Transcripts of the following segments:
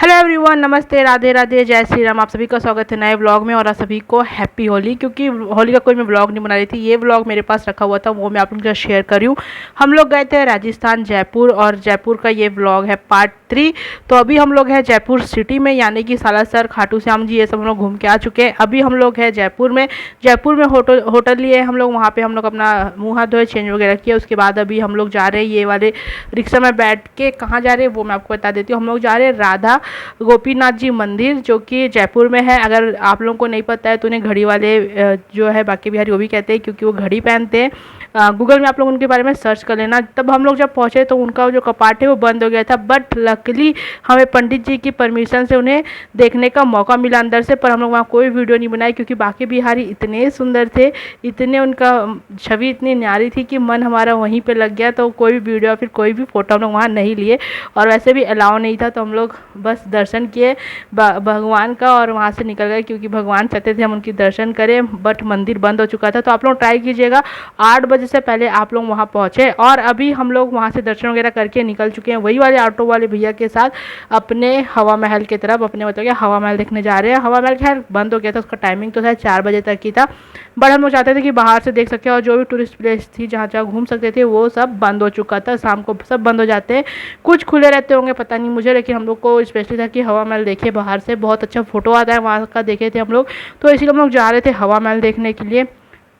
Hello everyone, नमस्ते, राधे राधे, जय श्री राम। आप सभी का स्वागत है नए व्लॉग में और आप सभी को हैप्पी होली। क्योंकि होली का कोई मैं व्लॉग नहीं बना रही थी, ये व्लॉग मेरे पास रखा हुआ था, वो मैं आप लोगों के साथ शेयर कर रही हूँ। हम लोग गए थे राजस्थान जयपुर और जयपुर का ये व्लॉग है पार्ट 3। तो अभी हम लोग हैं जयपुर सिटी में, यानी कि सालासर, खाटू श्याम जी, ये सब हम लोग घूम के आ चुके हैं। अभी हम लोग हैं जयपुर में। जयपुर में होटल लिए हम लोग, वहाँ पर हम लोग अपना मुँह हाथ धोए, चेंज वगैरह किया। उसके बाद अभी हम लोग जा रहे हैं ये वाले रिक्शा में बैठ के। कहाँ जा रहे हैं वो मैं आपको बता देती हूँ। हम लोग जा रहे हैं राधा गोपीनाथ जी मंदिर, जो कि जयपुर में है। अगर आप लोगों को नहीं पता है तो उन्हें घड़ी वाले जो है बांके बिहारी वो भी कहते हैं, क्योंकि वो घड़ी पहनते हैं। गूगल में आप लोग उनके बारे में सर्च कर लेना। तब हम लोग जब पहुँचे तो उनका जो कपाट है वो बंद हो गया था, बट लकली हमें पंडित जी की परमिशन से उन्हें देखने का मौका मिला अंदर से। पर हम लोग वहाँ कोई वीडियो नहीं बनाई, क्योंकि बांके बिहारी इतने सुंदर थे, इतने उनका छवि इतनी न्यारी थी कि मन हमारा वहीं पे लग गया। तो कोई भी वीडियो फिर कोई भी फ़ोटो हम लोग वहाँ नहीं लिए, और वैसे भी अलाउ नहीं था। तो हम लोग बस दर्शन किए भगवान का और वहाँ से निकल गए, क्योंकि भगवान चाहते थे हम उनकी दर्शन करें, बट मंदिर बंद हो चुका था। तो आप लोग ट्राई कीजिएगा 8 बजे से पहले आप लोग वहाँ पहुँचे। और अभी हम लोग वहाँ से दर्शन वगैरह करके निकल चुके हैं, वही वाले ऑटो वाले भैया के साथ अपने हवा महल की तरफ, अपने मतलब कि हवा महल देखने जा रहे हैं। हवा महल खैर बंद हो गया था, उसका टाइमिंग तो शायद 4 बजे तक ही था, बट हम लोग चाहते थे कि बाहर से देख सके। और जो भी टूरिस्ट प्लेस थी जहाँ जहाँ घूम सकते थे वो सब बंद हो चुका था। शाम को सब बंद हो जाते हैं, कुछ खुले रहते होंगे पता नहीं मुझे, लेकिन हम लोग को स्पेशली था कि हवा महल देखिए बाहर से, बहुत अच्छा फोटो आता है वहाँ का, देखे थे हम लोग। तो इसीलिए हम लोग जा रहे थे हवा महल देखने के लिए।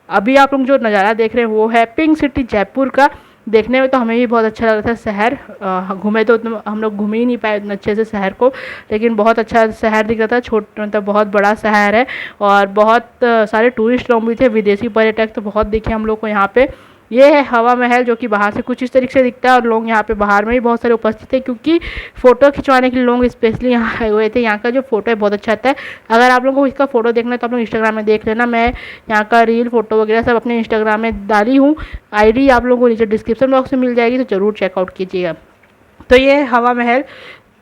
अभी आप लोग जो नज़ारा देख रहे हैं वो है पिंक सिटी जयपुर का। देखने में तो हमें भी बहुत अच्छा लग रहा था शहर। घूमे तो उतना हम लोग घूम ही नहीं पाए उतना अच्छे से शहर को, लेकिन बहुत अच्छा शहर दिख रहा था। मतलब बहुत बड़ा शहर है, और बहुत सारे टूरिस्ट लोग भी थे, विदेशी पर्यटक तो बहुत दिखे हम लोग को यहाँ पे। ये है हवा महल, जो कि बाहर से कुछ इस तरीके से दिखता है, और लोग यहाँ पे बाहर में भी बहुत सारे उपस्थित थे, क्योंकि फ़ोटो खिंचवाने के लिए लोग स्पेशली यहाँ आए हुए थे। यहाँ का जो फोटो है बहुत अच्छा आता है। अगर आप लोगों को इसका फ़ोटो देखना है तो आप लोग इंस्टाग्राम में देख लेना। मैं यहाँ का रील, फोटो वगैरह सब अपने इंस्टाग्राम में डाली हूँ। आईडी आप लोगों को नीचे डिस्क्रिप्शन बॉक्स में मिल जाएगी, तो ज़रूर चेकआउट कीजिएगा। तो ये हवा महल,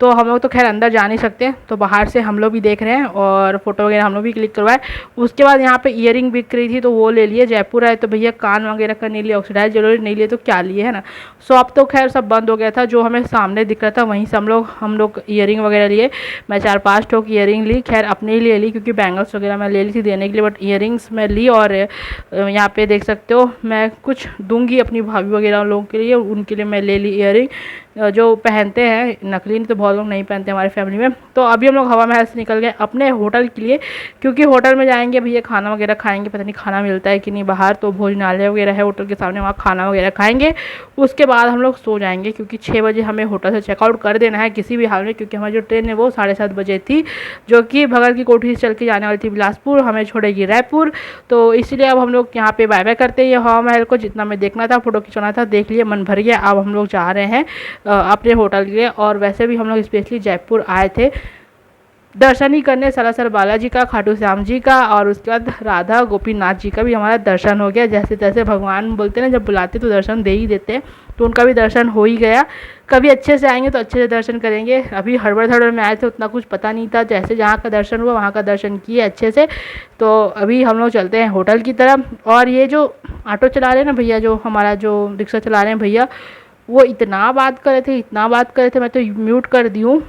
तो हम लोग तो खैर अंदर जा नहीं सकते, तो बाहर से हम लोग भी देख रहे हैं, और फोटो वगैरह हम लोग भी क्लिक करवाए। उसके बाद यहाँ पे ईयरिंग बिक रही थी, तो वो ले लिए। जयपुर आए तो भैया कान वगैरह का नहीं लिए, ऑक्सीडाइज जरूरी नहीं लिए तो क्या लिए, है ना। शॉप तो खैर सब बंद हो गया था, जो हमें सामने दिख रहा था वहीं से हम लोग ईयरिंग वगैरह लिए। मैं 4-5 ठोक ईयरिंग ली, खैर अपने लिए ली, क्योंकि बैंगल्स वगैरह मैं ले ली थी देने के लिए, बट ईयरिंग्स मैं ली। और यहाँ पे देख सकते हो मैं कुछ दूंगी अपनी भाभी वगैरह लोगों के लिए, उनके लिए मैं ले ली ईयरिंग, जो पहनते हैं। नकली तो बहुत लोग नहीं पहनते हमारी फैमिली में। तो अभी हम लोग हवा महल से निकल गए अपने होटल के लिए, क्योंकि होटल में जाएंगे भैया खाना वगैरह खाएंगे, पता नहीं खाना मिलता है कि नहीं बाहर। तो भोजनालय वगैरह है होटल के सामने, वहाँ खाना वगैरह खाएंगे। उसके बाद हम लोग सो जाएंगे, क्योंकि 6 बजे हमें होटल से चेकआउट कर देना है किसी भी हाल में, क्योंकि हमारी जो ट्रेन है वो 7:30 बजे थी, जो कि भगत की कोठी से चल के जाने वाली थी बिलासपुर, हमें छोड़ेगी रायपुर। तो इसलिए अब हम लोग यहाँ पे बाय बाय करते हैं ये हवा महल को। जितना मैं देखना था, फोटो खिंचवाना था, देख लिया, मन भर गया। अब हम लोग जा रहे हैं अपने होटल के लिए। और वैसे भी हम लोग स्पेशली जयपुर आए थे दर्शन ही करने, सालासर बालाजी का, खाटू श्याम जी का, और उसके बाद राधा गोपीनाथ जी का भी हमारा दर्शन हो गया। जैसे तैसे भगवान बोलते हैं ना, जब बुलाते तो दर्शन दे ही देते हैं, तो उनका भी दर्शन हो ही गया। कभी अच्छे से आएंगे तो अच्छे से दर्शन करेंगे। अभी हड़बड़ धड़बड़ में आए थे, उतना कुछ पता नहीं था, जैसे जहाँ का दर्शन हुआ वहाँ का दर्शन किए अच्छे से। तो अभी हम लोग चलते हैं होटल की तरफ। और ये जो ऑटो चला रहे हैं ना भैया, जो हमारा जो रिक्शा चला रहे हैं भैया, वो इतना बात कर रहे थे, इतना बात कर रहे थे, मैं तो म्यूट कर दी हूँ।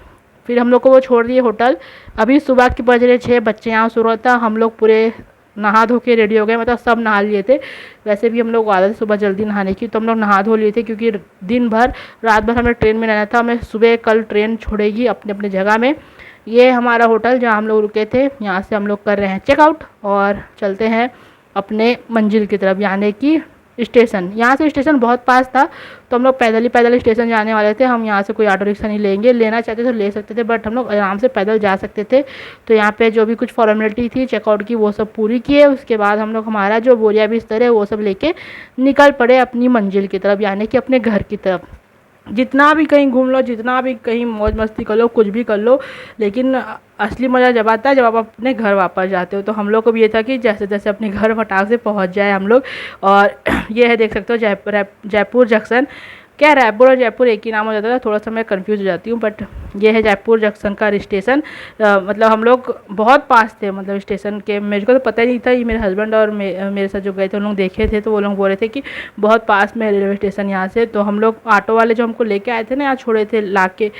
फिर हम लोग को वो छोड़ दिए होटल। अभी सुबह के बज रहे 6, बच्चे यहाँ सो रहा था। हम लोग पूरे नहा धो के रेडी हो गए, मतलब सब नहा लिए थे। वैसे भी हम लोग आदत है सुबह जल्दी नहाने की, तो हम लोग नहा धो लिए थे, क्योंकि दिन भर रात भर हमें ट्रेन में रहना था। हमें सुबह कल ट्रेन छोड़ेगी अपने अपने जगह में। ये हमारा होटल जहाँ हम लोग रुके थे, यहाँ से हम लोग कर रहे हैं चेकआउट और चलते हैं अपने मंजिल की तरफ, यानी कि स्टेशन। यहाँ से स्टेशन बहुत पास था, तो हम लोग पैदल ही स्टेशन जाने वाले थे। हम यहाँ से कोई ऑटो रिक्शा नहीं लेंगे, लेना चाहते तो ले सकते थे, बट हम लोग आराम से पैदल जा सकते थे। तो यहाँ पे जो भी कुछ फॉर्मेलिटी थी चेकआउट की वो सब पूरी किए। उसके बाद हम लोग हमारा जो बोरिया बिस्तर है वो सब लेके निकल पड़े अपनी मंजिल की तरफ, यानी कि अपने घर की तरफ। जितना भी कहीं घूम लो, जितना भी कहीं मौज मस्ती कर लो, कुछ भी कर लो, लेकिन असली मज़ा जब आता है जब आप अपने घर वापस जाते हो। तो हम लोग को भी ये था कि जैसे तैसे अपने घर फटाक से पहुंच जाए हम लोग। और ये है देख सकते हो जयपुर जंक्शन। क्या रायपुर और जयपुर एक ही नाम हो जाता था, थोड़ा सा मैं कंफ्यूज हो जाती हूँ। बट ये है जयपुर जंक्शन का स्टेशन। मतलब हम लोग बहुत पास थे, मतलब स्टेशन के। मेरे को तो पता ही नहीं था, ये मेरे हस्बैंड और मेरे साथ जो गए थे उन लोग देखे थे, तो वो लोग बोल रहे थे कि बहुत पास में रेलवे स्टेशन यहाँ से। तो हम लोग ऑटो वाले जो हमको लेके आए थे ना, यहाँ छोड़े थे ला के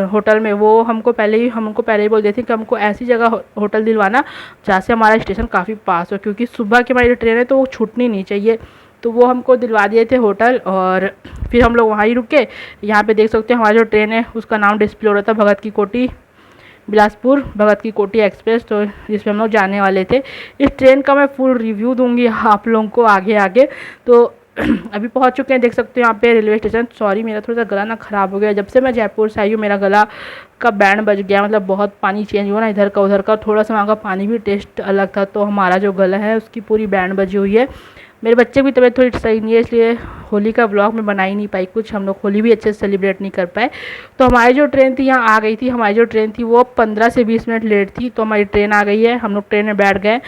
होटल में, वो हमको पहले ही बोल दिए थे कि हमको ऐसी जगह होटल दिलवाना जहाँ से हमारा स्टेशन काफ़ी पास हो, क्योंकि सुबह की हमारी ट्रेन है तो वो छूटनी नहीं चाहिए। तो वो हमको दिलवा दिए थे होटल, और फिर हम लोग वहाँ ही रुके। यहाँ पे देख सकते हैं हमारी जो ट्रेन है उसका नाम डिस्प्ले हो रहा था, भगत की कोठी बिलासपुर भगत की कोठी एक्सप्रेस, तो जिसमें हम लोग जाने वाले थे। इस ट्रेन का मैं फुल रिव्यू दूंगी आप लोगों को आगे आगे। तो अभी पहुंच चुके हैं, देख सकते हो यहाँ पे रेलवे स्टेशन। सॉरी मेरा थोड़ा सा गला ना ख़राब हो गया, जब से मैं जयपुर से आई हूँ मेरा गला का बैंड बज गया। मतलब बहुत पानी चेंज हुआ ना इधर का उधर का, थोड़ा सा वहाँ का पानी भी टेस्ट अलग था, तो हमारा जो गला है उसकी पूरी बैंड बजी हुई है। मेरे बच्चे की तबीयत थोड़ी सही नहीं है, इसलिए होली का व्लॉग में बना ही नहीं पाई कुछ। हम लोग होली भी अच्छे से सेलिब्रेट नहीं कर पाए। तो हमारी जो ट्रेन थी यहाँ आ गई थी। हमारी जो ट्रेन थी वो 15 से 20 मिनट लेट थी, तो हमारी ट्रेन आ गई है। हम लोग ट्रेन में बैठ गए।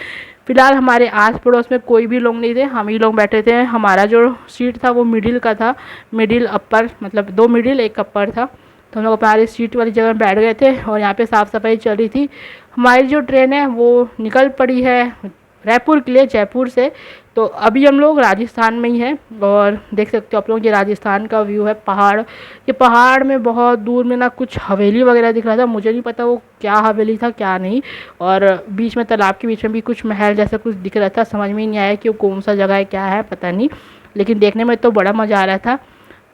फिलहाल हमारे आस पड़ोस में कोई भी लोग नहीं थे, हम ही लोग बैठे थे। हमारा जो सीट था वो मिडिल का था, मिडिल अपर, मतलब 2 मिडिल 1 अपर था। तो हम लोग हमारी सीट वाली जगह में बैठ गए थे, और यहाँ पे साफ़ सफाई चल रही थी। हमारी जो ट्रेन है वो निकल पड़ी है रायपुर के लिए जयपुर से। तो अभी हम लोग राजस्थान में ही हैं, और देख सकते हो आप लोग ये राजस्थान का व्यू है। पहाड़, ये पहाड़ में बहुत दूर में ना कुछ हवेली वगैरह दिख रहा था, मुझे नहीं पता वो क्या हवेली था क्या नहीं। और बीच में तालाब के बीच में भी कुछ महल जैसा कुछ दिख रहा था, समझ में ही नहीं आया कि वो कौन सा जगह है क्या है पता नहीं, लेकिन देखने में तो बड़ा मज़ा आ रहा था।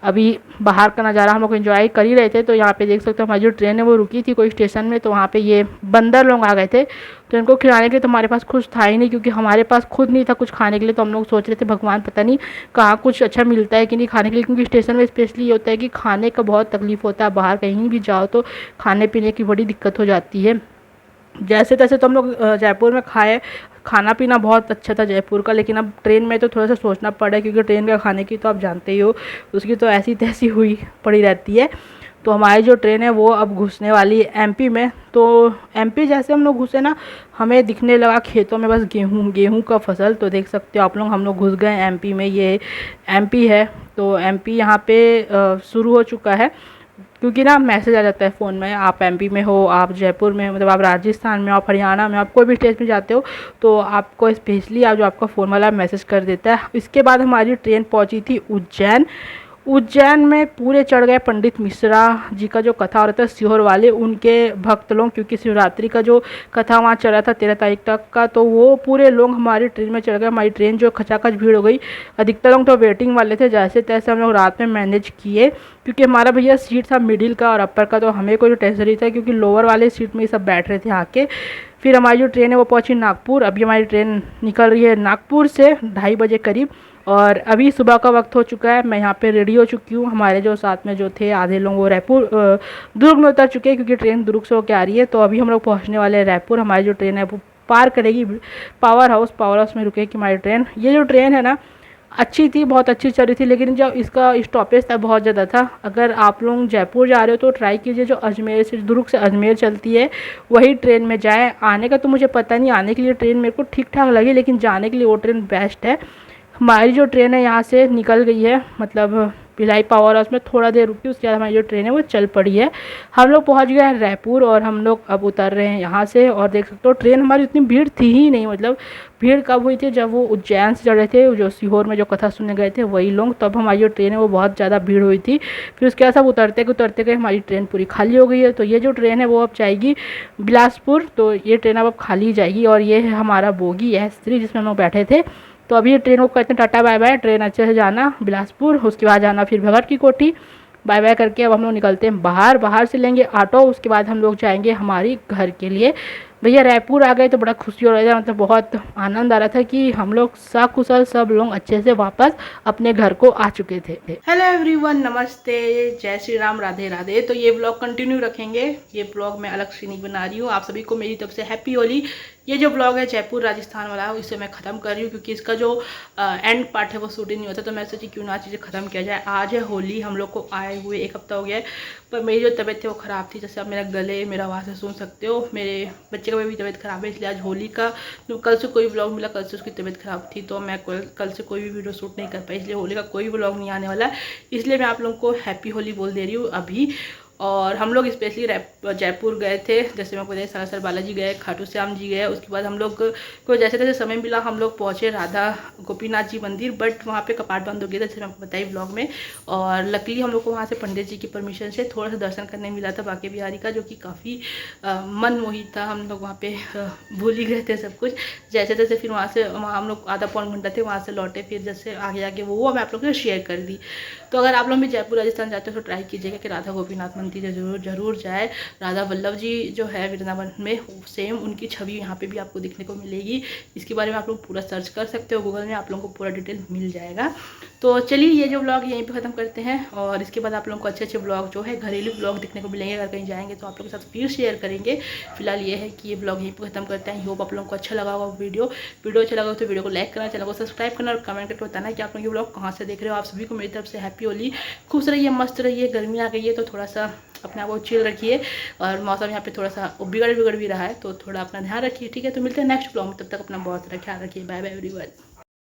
अभी बाहर का नज़ारा हम लोग एंजॉय कर ही रहे थे। तो यहाँ पे देख सकते हो हमारी जो ट्रेन है वो रुकी थी कोई स्टेशन में, तो वहाँ पे ये बंदर लोग आ गए थे। तो इनको खिलाने के लिए तो हमारे पास कुछ था ही नहीं, क्योंकि हमारे पास खुद नहीं था कुछ खाने के लिए। तो हम लोग सोच रहे थे भगवान पता नहीं कहाँ कुछ अच्छा मिलता है कि नहीं खाने के लिए, क्योंकि स्टेशन में स्पेशली ये होता है कि खाने का बहुत तकलीफ़ होता है। बाहर कहीं भी जाओ तो खाने पीने की बड़ी दिक्कत हो जाती है। जैसे तैसे तो हम लोग जयपुर में खाए, खाना पीना बहुत अच्छा था जयपुर का। लेकिन अब ट्रेन में तो थोड़ा सा सोचना पड़ा है, क्योंकि ट्रेन का खाने की तो आप जानते ही हो, उसकी तो ऐसी तैसी हुई पड़ी रहती है। तो हमारी जो ट्रेन है वो अब घुसने वाली है एमपी में। तो एमपी जैसे हम लोग घुसे ना, हमें दिखने लगा खेतों में बस गेहूँ का फसल। तो देख सकते हो आप लोग हम लोग घुस गए एमपी में। ये एमपी है, तो एमपी यहाँ पे शुरू हो चुका है, क्योंकि ना मैसेज आ जाता है फ़ोन में, आप एमपी में हो, आप जयपुर में, मतलब आप राजस्थान में, आप हरियाणा में, आप कोई भी स्टेट में जाते हो तो आपको स्पेशली आप जो आपका फ़ोन वाला मैसेज कर देता है। इसके बाद हमारी ट्रेन पहुंची थी उज्जैन। उज्जैन में पूरे चढ़ गए पंडित मिश्रा जी का जो कथा हो रहा था सीहोर वाले, उनके भक्त लोग, क्योंकि शिवरात्रि का जो कथा वहाँ चल रहा था 13 तारीख तक का, तो वो पूरे लोग हमारी ट्रेन में चढ़ गए। हमारी ट्रेन जो खचाखच भीड़ हो गई, अधिकतर लोग तो वेटिंग वाले थे। जैसे तैसे हम लोग रात में मैनेज किए, क्योंकि हमारा भैया सीट था मिडिल का और अपर का, तो हमें कोई टेंशन नहीं था, क्योंकि लोअर वाले सीट में ही सब बैठ रहे थे आके। फिर हमारी जो ट्रेन है वो पहुंची नागपुर। अभी हमारी ट्रेन निकल रही है नागपुर से 2:30 बजे करीब, और अभी सुबह का वक्त हो चुका है। मैं यहाँ पे रेडी हो चुकी हूँ। हमारे जो साथ में जो थे आधे लोग वो रायपुर दुर्ग में उतर चुके हैं, क्योंकि ट्रेन दुर्ग से होकर आ रही है। तो अभी हम लोग पहुँचने वाले हैं रायपुर। हमारी जो ट्रेन है वो पार करेगी पावर हाउस में रुकेगी हमारी ट्रेन। ये जो ट्रेन है ना अच्छी थी, बहुत अच्छी चल रही थी, लेकिन जो इसका स्टॉपेज था बहुत ज़्यादा था। अगर आप लोग जयपुर जा रहे हो तो ट्राई कीजिए जो अजमेर से, दुर्ग से अजमेर चलती है वही ट्रेन में जाएं। आने का तो मुझे पता नहीं, आने के लिए ट्रेन मेरे को ठीक ठाक लगी, लेकिन जाने के लिए वो ट्रेन बेस्ट है। हमारी जो ट्रेन है यहाँ से निकल गई है, मतलब भिलाई पावर हाउस में थोड़ा देर रुकी, उसके बाद हमारी जो ट्रेन है वो चल पड़ी है। हम लोग पहुँच गए हैं रायपुर, और हम लोग अब उतर रहे हैं यहाँ से। और देख सकते हो ट्रेन हमारी उतनी भीड़ थी ही नहीं, मतलब भीड़ कब हुई थी जब वो उज्जैन से चढ़ रहे थे, जो सीहोर में जो कथा सुनने गए थे वही लोग, तब हमारी जो ट्रेन है वो बहुत ज़्यादा भीड़ हुई थी। फिर उसके बाद सब उतरते गए हमारी ट्रेन पूरी खाली हो गई है। तो ये जो ट्रेन है वो अब जाएगी बिलासपुर, तो ये ट्रेन अब खाली जाएगी। और ये है हमारा बोगी S3 जिसमें हम लोग बैठे थे। तो अभी ये ट्रेन को कहते हैं टाटा बाय बाय। ट्रेन अच्छे से जाना बिलासपुर, उसके बाद जाना फिर भगत की कोठी, बाय बाय करके अब हम लोग निकलते हैं बाहर से लेंगे ऑटो, उसके बाद हम लोग जाएंगे हमारी घर के लिए। भैया रायपुर आ गए तो बड़ा खुशी हो रहा था, मतलब बहुत आनंद आ रहा था कि हम लोग सकुशल सब लोग अच्छे से वापस अपने घर को आ चुके थे। हेलो एवरीवन, नमस्ते, जय श्री राम, राधे राधे। तो ये ब्लॉग कंटिन्यू रखेंगे, ये ब्लॉग मैं अलग से नहीं बना रही हूँ। आप सभी को मेरी तरफ से हैप्पी होली। ये जो ब्लॉग है जयपुर राजस्थान वाला है, इसे मैं ख़त्म कर रही हूँ, क्योंकि इसका जो एंड पार्ट है वो शूटिंग नहीं होता। तो मैं सोची क्यों ना चीज़ें ख़त्म किया जाए। आज है होली, हम लोग को आए हुए 1 हफ्ता हो गया है, पर मेरी जो तबीयत थी वो ख़राब थी। जैसे आप मेरा गले, मेरा आवाज़ से सुन सकते हो। मेरे बच्चे का भी तबीयत ख़राब है, इसलिए आज होली का जो कल से कोई व्लॉग मिला, कल से उसकी तबीयत ख़राब थी तो मैं कल से कोई भी वीडियो शूट नहीं कर पाई, इसलिए होली का कोई व्लॉग नहीं आने वाला है। इसलिए मैं आप लोगों को हैप्पी होली बोल दे रही हूँ अभी। और हम लोग स्पेशली जयपुर गए थे। जैसे मैं बताइए, सरासर बालाजी गए, खाटू श्याम जी गए। उसके बाद हम लोग को जैसे जैसे समय मिला हम लोग पहुँचे राधा गोपीनाथ जी मंदिर, बट वहाँ पे कपाट बंद हो गया था, जैसे मैं आपको बताई ब्लॉग में। और लकीली हम लोग को वहाँ से पंडित जी की परमिशन से थोड़ा सा दर्शन करने मिला था बांके बिहारी का, जो कि काफ़ी मनमोही था। हम लोग वहाँ पे भूल ही गए थे सब कुछ। जैसे जैसे फिर वहाँ हम लोग आधा पौन घंटा थे, वहाँ से लौटे। फिर जैसे आगे आगे वो मैं आप लोगों से शेयर कर दी। तो अगर आप लोग भी जयपुर राजस्थान जाते हो तो ट्राई कीजिएगा कि राधा गोपीनाथ मंदिर जरूर जाए। राधा वल्लभ जी जो है वृंदावन में, सेम उनकी छवि यहाँ पे भी आपको देखने को मिलेगी। इसके बारे में आप लोग पूरा सर्च कर सकते हो गूगल में, आप लोगों को पूरा डिटेल मिल जाएगा। तो चलिए ये जो ब्लॉग यहीं पे ख़त्म करते हैं, और इसके बाद आप लोगों को अच्छे अच्छे ब्लॉग जो है घरेलू ब्लॉग देखने को मिलेंगे। अगर कहीं जाएंगे तो आप लोगों के साथ फिर शेयर करेंगे। फिलहाल ये है कि ये ब्लॉग यहीं पे ख़त्म करते हैं। होप आप लोगों को अच्छा लगा होगा वीडियो अच्छा लगा तो वीडियो को लाइक करना, चैनल को सब्सक्राइब करना और कमेंट करके बताना कि आप लोग ये ब्लॉग कहाँ से देख रहे हो। आप सभी को मेरी तरफ से हैप्पी होली। खुश रहिए, मस्त रहिए। गर्मी आ गई है तो थोड़ा सा अपने आप को चिल रखिए, और मौसम यहाँ पे थोड़ा सा बिगड़ भी रहा है तो थोड़ा अपना ध्यान रखिए, ठीक है। तो मिलते हैं नेक्स्ट ब्लॉग में, तब तक अपना बहुत सारा ख्याल रखिए। Bye bye everyone.